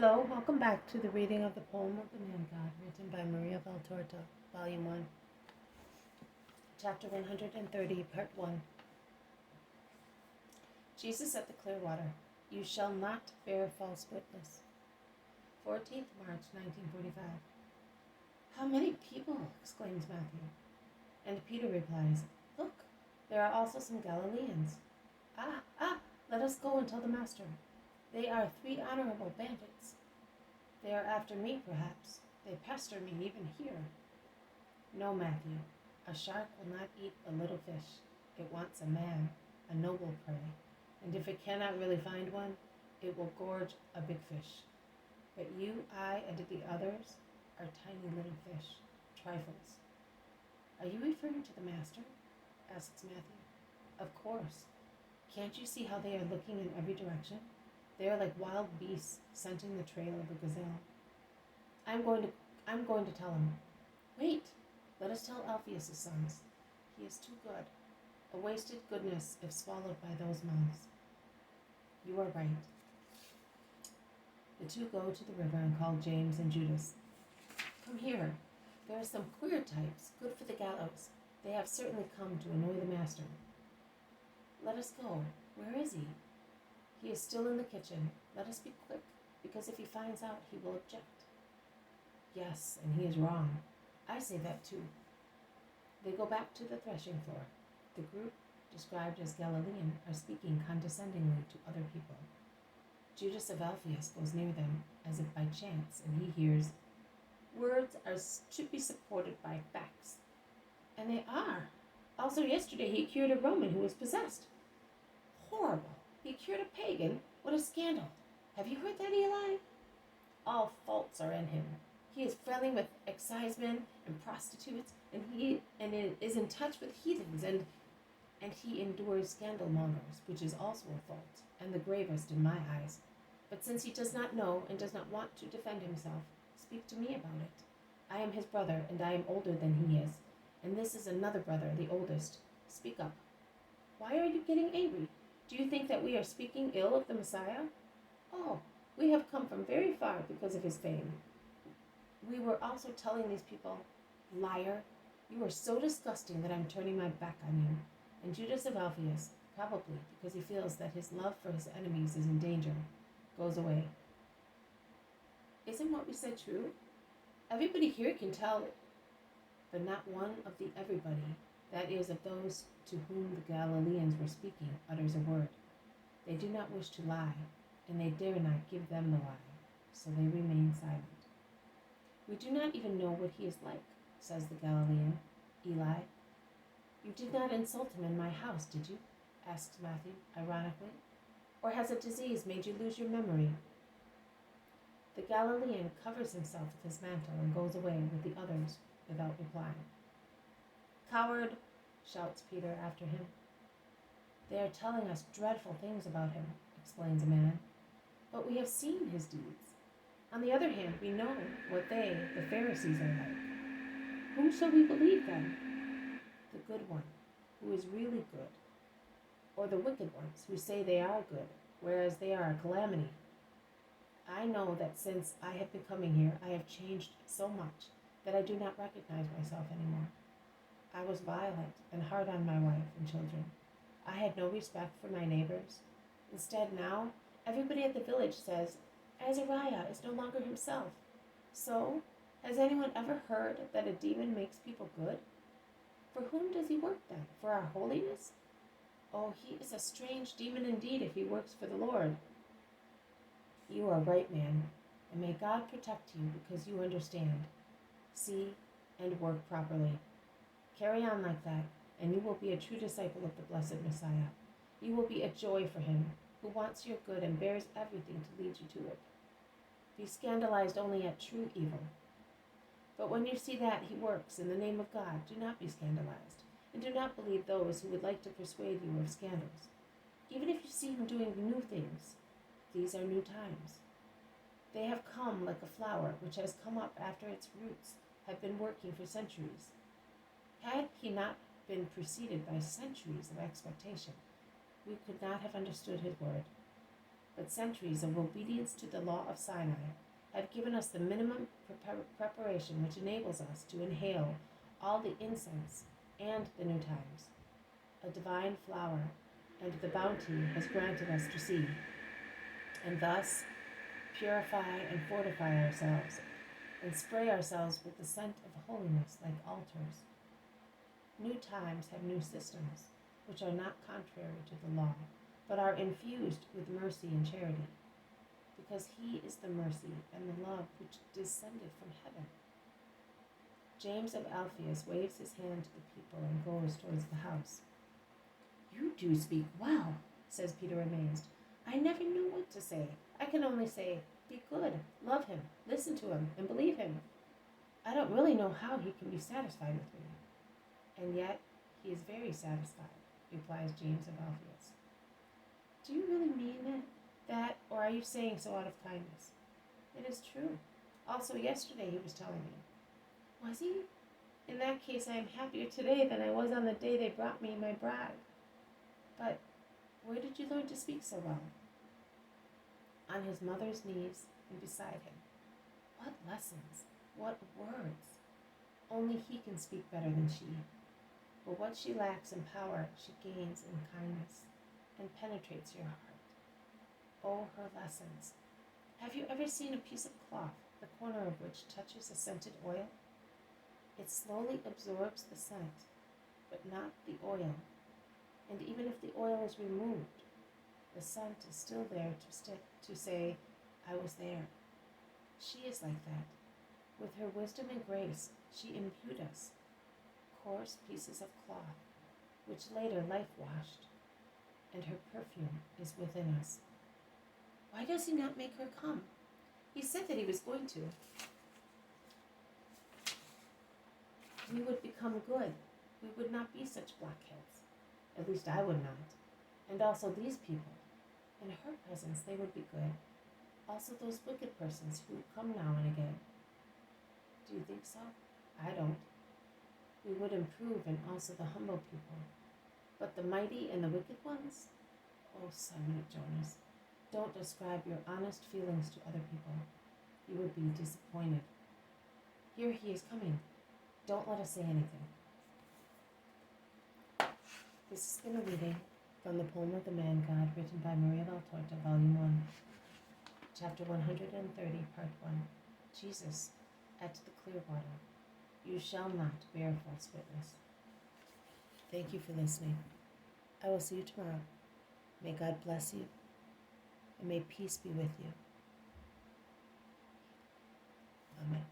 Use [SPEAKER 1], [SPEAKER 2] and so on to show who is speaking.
[SPEAKER 1] Hello, welcome back to the reading of the poem of the Man God, written by Maria Valtorta, Volume 1, Chapter 130, Part 1. Jesus at the Clearwater. You shall not bear false witness. 14th March, 1945. How many people? Exclaims Matthew. And Peter replies, Look, there are also some Galileans. Let us go and tell the master. They are 3 honorable bandits. They are after me, perhaps. They pester me even here. No, Matthew. A shark will not eat a little fish. It wants a man, a noble prey. And if it cannot really find one, it will gorge a big fish. But you, I, and the others are tiny little fish, trifles. Are you referring to the master? Asks Matthew. Of course. Can't you see how they are looking in every direction? They are like wild beasts scenting the trail of a gazelle. I'm going to tell him. Wait, let us tell Alphaeus' sons. He is too good. A wasted goodness if swallowed by those mouths. You are right. The two go to the river and call James and Judas. Come here. There are some queer types, good for the gallows. They have certainly come to annoy the master. Let us go. Where is he? He is still in the kitchen. Let us be quick, because if he finds out, he will object. Yes, and he is wrong. I say that too. They go back to the threshing floor. The group, described as Galilean, are speaking condescendingly to other people. Judas of Alphaeus goes near them, as if by chance, and he hears, Words should be supported by facts. And they are. Also yesterday he cured a Roman who was possessed. Horrible. He cured a pagan? What a scandal. Have you heard that, Eli? All faults are in him. He is friendly with excisemen and prostitutes, and is in touch with heathens, and he endures scandalmongers, which is also a fault, and the gravest in my eyes. But since he does not know and does not want to defend himself, speak to me about it. I am his brother, and I am older than he is, and this is another brother, the oldest. Speak up. Why are you getting angry? Do you think that we are speaking ill of the Messiah? Oh, we have come from very far because of his fame. We were also telling these people, Liar, you are so disgusting that I'm turning my back on you. And Judas of Alphaeus, probably because he feels that his love for his enemies is in danger, goes away. Isn't what we said true? Everybody here can tell, but not one of the everybody, that is, of those to whom the Galileans were speaking, utters a word. They do not wish to lie, and they dare not give them the lie, so they remain silent. We do not even know what he is like, says the Galilean. Eli, you did not insult him in my house, did you? Asks Matthew, ironically. Or has a disease made you lose your memory? The Galilean covers himself with his mantle and goes away with the others without replying. Coward, shouts Peter after him. They are telling us dreadful things about him, explains a man, but we have seen his deeds. On the other hand, we know what they, the Pharisees, are like. Whom shall we believe then? The good one, who is really good, or the wicked ones, who say they are good, whereas they are a calamity? I know that since I have been coming here, I have changed so much that I do not recognize myself anymore. I was violent and hard on my wife and children. I had no respect for my neighbors. Instead, now, everybody at the village says, Azariah is no longer himself. So, has anyone ever heard that a demon makes people good? For whom does he work then? For our holiness? Oh, he is a strange demon indeed if he works for the Lord. You are right, man, and may God protect you because you understand, see, and work properly. Carry on like that, and you will be a true disciple of the blessed Messiah. You will be a joy for him, who wants your good and bears everything to lead you to it. Be scandalized only at true evil. But when you see that he works in the name of God, do not be scandalized, and do not believe those who would like to persuade you of scandals. Even if you see him doing new things, these are new times. They have come like a flower which has come up after its roots have been working for centuries. Had he not been preceded by centuries of expectation, we could not have understood his word. but centuries of obedience to the law of Sinai have given us the minimum preparation which enables us to inhale all the incense and the new times, a divine flower, and the bounty has granted us to see, and thus purify and fortify ourselves, and spray ourselves with the scent of holiness like altars. New times have new systems, which are not contrary to the law, but are infused with mercy and charity, because he is the mercy and the love which descended from heaven. James of Alphaeus waves his hand to the people and goes towards the house. "You do speak well," says Peter, amazed. "I never knew what to say. I can only say, be good, love him, listen to him, and believe him. I don't really know how he can be satisfied with me." "And yet he is very satisfied," replies James of Alphaeus. "Do you really mean that, or are you saying so out of kindness?" "It is true. Also yesterday he was telling me." "Was he? In that case I am happier today than I was on the day they brought me my bride. But where did you learn to speak so well?" "On his mother's knees and beside him." "What lessons! What words! Only he can speak better than she. But what she lacks in power, she gains in kindness, and penetrates your heart. Oh, her lessons! Have you ever seen a piece of cloth, the corner of which touches a scented oil? It slowly absorbs the scent, but not the oil. And even if the oil is removed, the scent is still there to say, I was there. She is like that. With her wisdom and grace, she imbued us, coarse pieces of cloth, which later life washed, and her perfume is within us. Why does he not make her come? He said that he was going to. We would become good. We would not be such blockheads. At least I would not. And also these people. In her presence they would be good. Also those wicked persons who come now and again. Do you think so? I don't. We would improve, and also the humble people. But the mighty and the wicked ones? Oh, Simon of Jonas, don't describe your honest feelings to other people. You would be disappointed. Here he is coming. Don't let us say anything. This has been a reading from the poem of the Man God, written by Maria Valtorta, Volume 1, Chapter 130, Part 1. Jesus at the Clearwater. You shall not bear false witness. Thank you for listening. I will see you tomorrow. May God bless you, and may peace be with you. Amen.